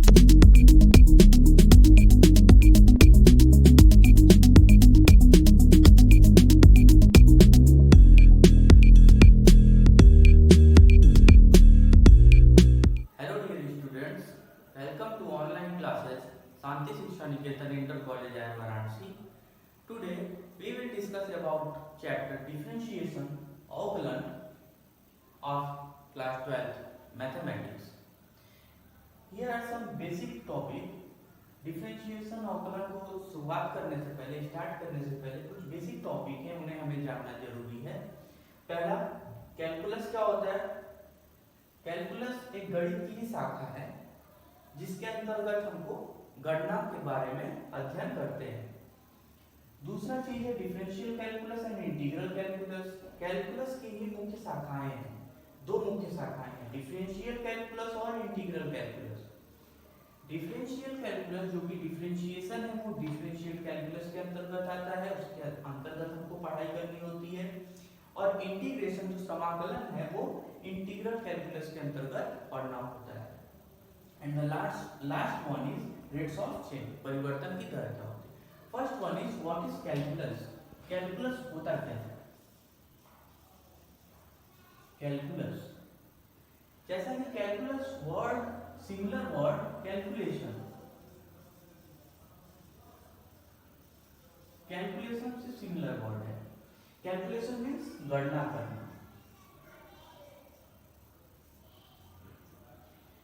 Hello dear students, welcome to online classes Shanti Shiksha Niketan Inter College IIM Varanasi. Today we will discuss about chapter differentiation Auklan of class 12 mathematics. Here are some basic topic. Differentiation अवकलन को शुरुआत करने से पहले start करने से पहले कुछ बेसिक टॉपिक है उन्हें हमें जानना जरूरी है। पहला, कैलकुलस क्या होता है? कैलकुलस एक गणित की शाखा है जिसके अंतर्गत हमको गणना के बारे में अध्ययन करते हैं। दूसरा चीज है differential calculus and integral calculus. Calculus की ही मुख्य शाखाएं हैं, दो मुख्य शाखाएं हैं, डिफरेंशियल कैलकुलस और इंटीग्रल कैलकुलस। डिफरेंशियल कैलकुलस जो कि डिफरेंशिएशन है वो डिफरेंशियल कैलकुलस के अंतर्गत आता है, उसके अंतर्गत हमको पढ़ाई करनी होती है। और इंटीग्रेशन जो समाकलन है वो इंटीग्रल कैलकुलस के अंतर्गत पढ़ना होता है। And the last one is rates of change, परिवर्तन की दर क्या होती है। First one is what is calculus. Calculus होता क्या है? कैलकुलस, जैसा कि calculus word similar word calculation, calculation से सिमिलर वर्ड है। कैलकुलेशन मीन्स गणना करना।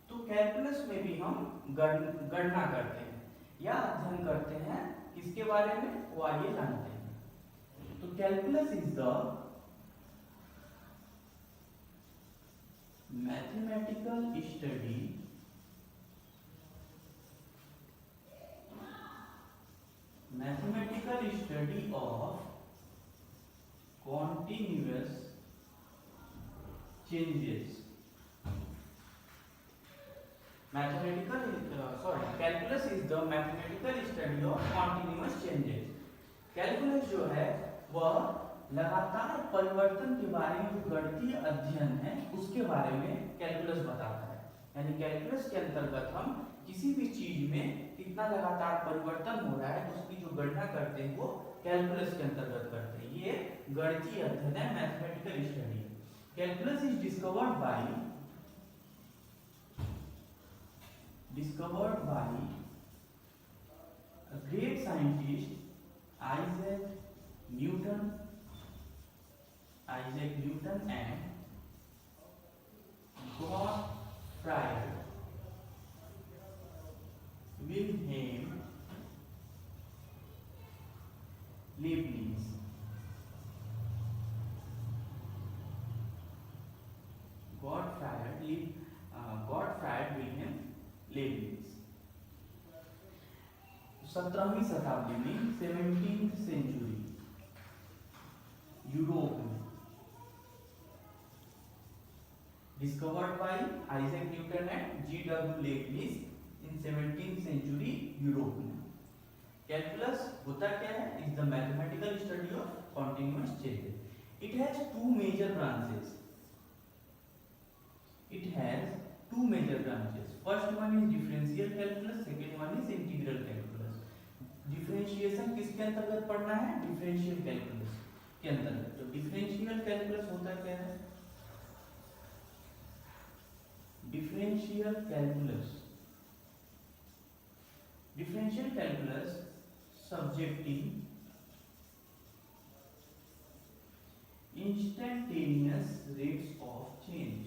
तो कैलकुलस में भी हम गणना करते हैं या अध्ययन करते हैं। किसके बारे में? वो आइए जानते हैं। तो calculus is the mathematical study of continuous changes। Calculus is the mathematical study of continuous changes। Calculus जो है वह लगातार परिवर्तन के बारे में, जो गणितीय अध्ययन है उसके बारे में कैलकुलस बताता है। यानी कैलकुलस के अंतर्गत हम किसी भी चीज में कितना लगातार परिवर्तन हो रहा है उसकी जो गणना करते हैं वो कैलकुलस के अंतर्गत करते हैं। ये गणितीय अध्ययन है, mathematical study. Calculus is discovered by a great scientist Isaac Newton and Gottfried Wilhelm Leibniz। Gottfried Wilhelm Leibniz 17वीं शताब्दी में, 17th सेंचुरी यूरोप में। Discovered by Isaac Newton and G.W. Leibniz in 17th century Europe में। Calculus होता क्या है? Is the mathematical study of continuous changes. It has two major branches. First one is differential calculus, second one is integral calculus. Differentiation किसके अंतर्गत पढ़ना है? Differential calculus के अंतर्गत। तो डिफरेंशियल कैलकुलस होता क्या है? Differential calculus subjecting instantaneous rates of change।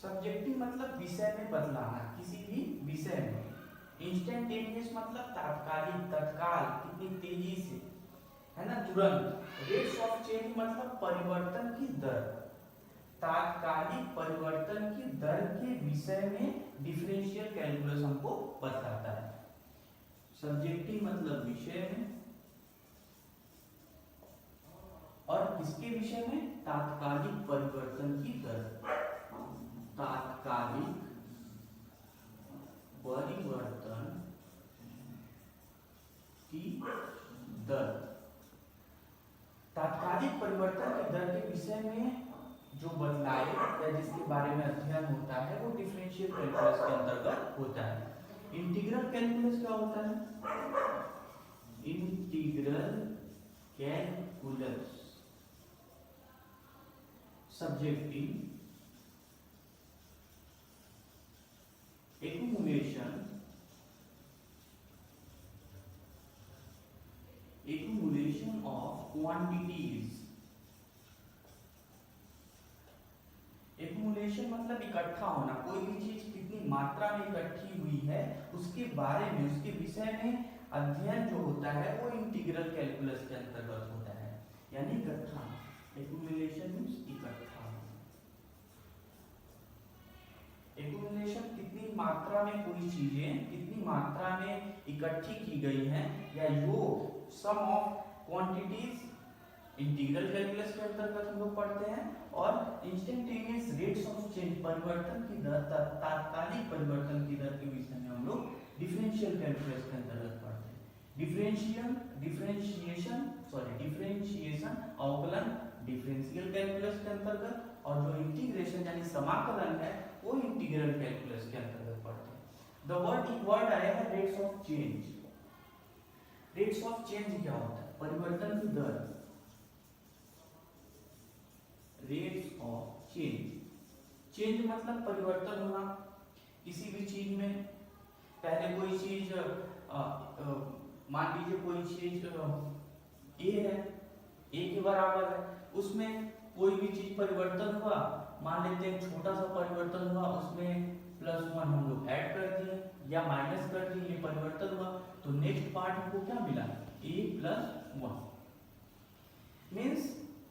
Subjective मतलब विषय में बदलाना, किसी भी विषय में। इंस्टेंटेनियस मतलब तात्कालिक, तत्काल, कितनी तेजी से, है ना, तुरंत। रेट्स ऑफ चेंज मतलब परिवर्तन की दर, तात्कालिक परिवर्तन की दर के विषय में डिफरेंशियल कैलकुलस हमको बताता है। सब्जेक्टिव मतलब विषय में, और किसके विषय में? तात्कालिक परिवर्तन की दर, तात्कालिक परिवर्तन की दर। परिवर्तन की दर के विषय में जो बदलाव या जिसके बारे में अध्ययन होता है वो डिफरेंशियल कैलकुलस के अंतर्गत होता है। इंटीग्रल कैलकुलस क्या होता है? Integral calculus subjective accumulation of quantities। Accumulation मतलब इकट्ठा होना, कोई भी चीज कितनी मात्रा में इकट्ठी हुई है उसके बारे में, उसके विषय में अध्ययन जो होता है वो इंटीग्रल कैलकुलस के अंतर्गत होता है, यानी इकट्ठा। एक्यूमुलेशन मींस इकट्ठा। एक्यूमुलेशन कितनी मात्रा में कोई चीजें कितनी मात्रा में इकट्ठी की गई हैं या योग, सम ऑफ क्वांटिटीज इंटीग्रल कैलकुलस के अंतर्गत हम लोग पढ़ते हैं। और इंस्टेंटेनियस रेट्स ऑफ चेंज, परिवर्तन की दर, तात्कालिक परिवर्तन की दर के विषय में हम लोग डिफरेंशियल कैलकुलस के अंतर्गत पढ़ते हैं। डिफरेंशिएशन अवकलन डिफरेंशियल कैलकुलस के अंतर्गत, और जो इंटीग्रेशन यानी समाकलन है वो इंटीग्रल कैलकुलस के अंतर्गत पढ़ते हैं। द वर्ड आया है rates of change. Rates of change क्या होता है? परिवर्तन की दर। रेट्स ऑफ चेंज, चेंज मतलब परिवर्तन होना किसी भी चीज में। पहले कोई चीज मान लीजिए कोई चीज ए है, ए के बराबर है, उसमें कोई भी चीज परिवर्तन हुआ, मान लेते हैं छोटा सा परिवर्तन हुआ, उसमें +1 हम लोग ऐड कर दिए या माइनस कर दिए, ये परिवर्तन हुआ, तो नेक्स्ट पार्ट हमको क्या मिला? a+1। मीन्स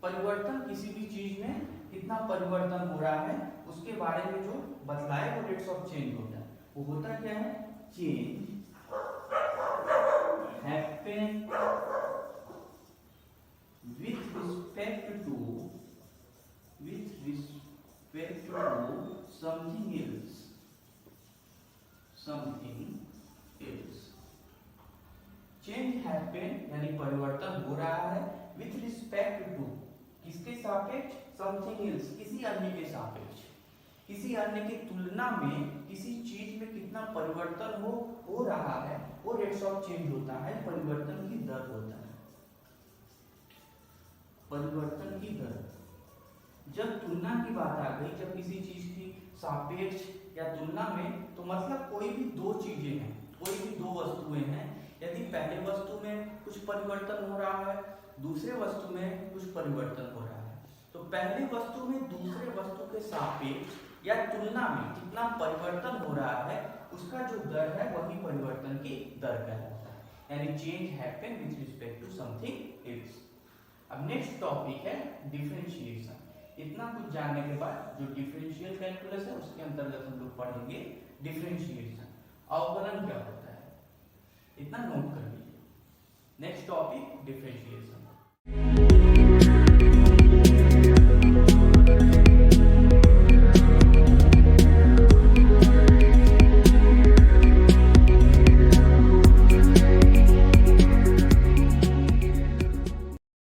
परिवर्तन किसी भी चीज में कितना परिवर्तन हो रहा है उसके बारे में जो बदलाव वो रेट्स ऑफ चेंज होता है। वो होता क्या है? Change happen with respect to something else. Change happen यानी परिवर्तन हो रहा है विथ रिस्पेक्ट टू, किसके सापेक्ष? समथिंग एल्स, किसी अन्य के सापेक्ष। किसी अन्य की तुलना में किसी चीज में कितना परिवर्तन हो रहा है वो रेट्स ऑफ चेंज होता है, परिवर्तन की दर होता है। परिवर्तन की दर, जब तुलना की बात आ गई, जब किसी चीज की सापेक्ष या तुलना में, तो मतलब कोई भी दो चीजें हैं, कोई भी दो वस्तुएं हैं, यदि पहले वस्तु में कुछ परिवर्तन हो रहा है, दूसरे वस्तु में कुछ परिवर्तन हो रहा है, तो पहले वस्तु में दूसरे वस्तु के सापेक्ष या तुलना में कितना परिवर्तन हो रहा है उसका जो दर है वही परिवर्तन की दर कहलाता है, यानी change happen with respect to something else. अब नेक्स्ट टॉपिक है डिफरेंशिएशन। इतना कुछ जानने के बाद जो डिफरेंशियल कैलकुलस है उसके अंतर्गत हम लोग पढ़ेंगे डिफरेंशिएशन, अवकलन क्या होता है, इतना नोट कर लीजिए। Next topic differentiation.